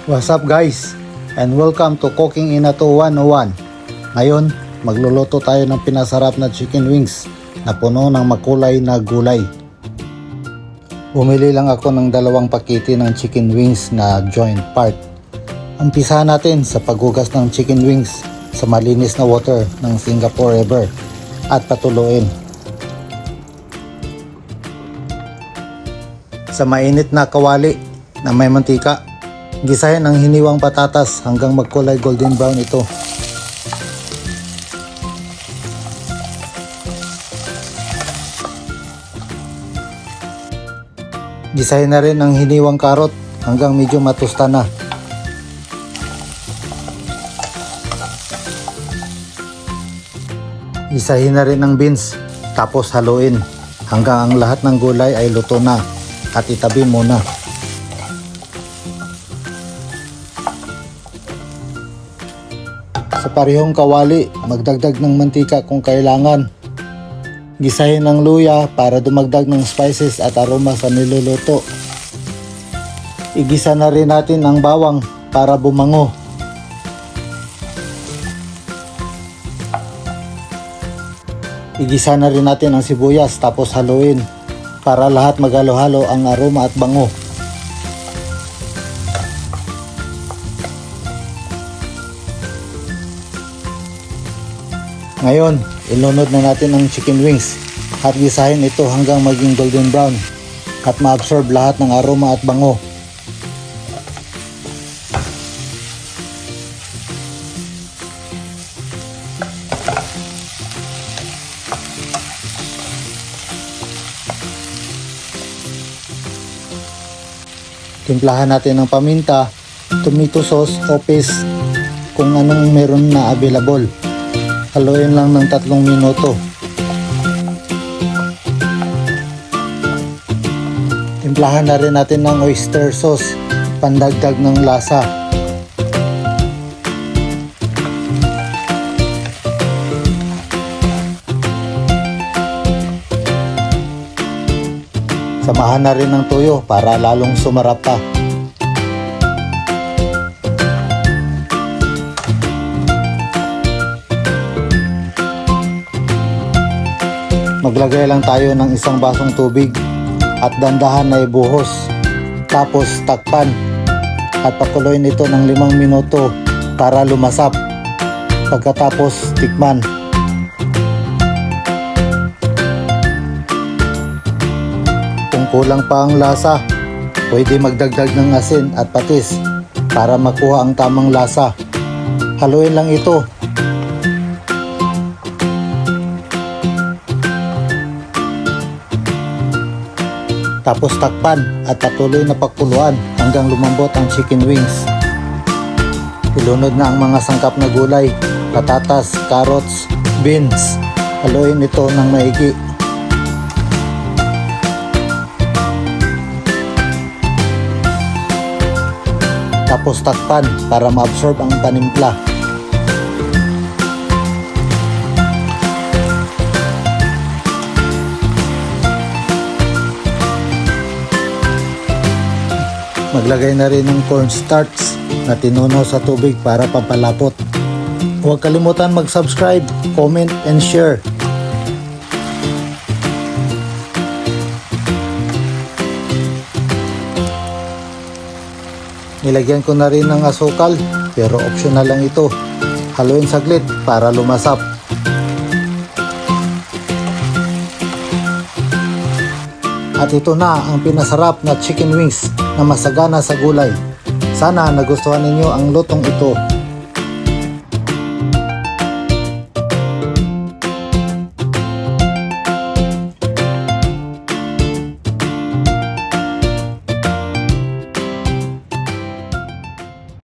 What's up guys? And welcome to Cooking Inato 101. Ngayon, magluluto tayo ng pinasarap na chicken wings na puno ng makulay na gulay. Bumili lang ako ng 2 pakete ng chicken wings na joint part. Umpisahan natin sa paghugas ng chicken wings sa malinis na water ng Singapore River at patuluin. Sa mainit na kawali na may mantika, gisahin ang hiniwang patatas hanggang magkulay golden brown ito. Gisahin na rin ang hiniwang karot hanggang medyo matusta na. Gisahin na rin ang beans tapos haluin hanggang ang lahat ng gulay ay luto na at itabi muna. Sa parehong kawali, magdagdag ng mantika kung kailangan. Gisahin ang luya para dumagdag ng spices at aroma sa niluluto. Igisa na rin natin ang bawang para bumango. Igisa na rin natin ang sibuyas tapos haluin para lahat maghalo-halo ang aroma at bango. Ngayon, ilunod na natin ang chicken wings at gisahin ito hanggang maging golden brown at ma-absorb lahat ng aroma at bango. Timplahan natin ng paminta, tomato sauce o paste kung anong meron na available. Haluin lang ng 3 minuto. Timplahan na rin natin ng oyster sauce, pandagdag ng lasa. Samahan na rin ng tuyo para lalong sumarap pa. Maglagay lang tayo ng 1 basong tubig at dandahan na ibuhos. Tapos takpan at pakuluin ito ng 5 minuto para lumasap. Pagkatapos tikman. Kung kulang pa ang lasa, pwede magdagdag ng asin at patis para makuha ang tamang lasa. Haluin lang ito. Tapos takpan at patuloy na pakuluan hanggang lumambot ang chicken wings. Ilunod na ang mga sangkap na gulay, patatas, carrots, beans. Haluin ito ng maigi. Tapos takpan para ma-absorb ang panimpla. Maglagay na rin ng cornstarch na tinunaw sa tubig para pampalapot. Huwag kalimutan mag-subscribe, comment, and share. Nilagyan ko na rin ng asukal pero optional lang ito. Haluin saglit para lumasap. At ito na ang pinasarap na chicken wings na masagana sa gulay. Sana nagustuhan ninyo ang lutong ito.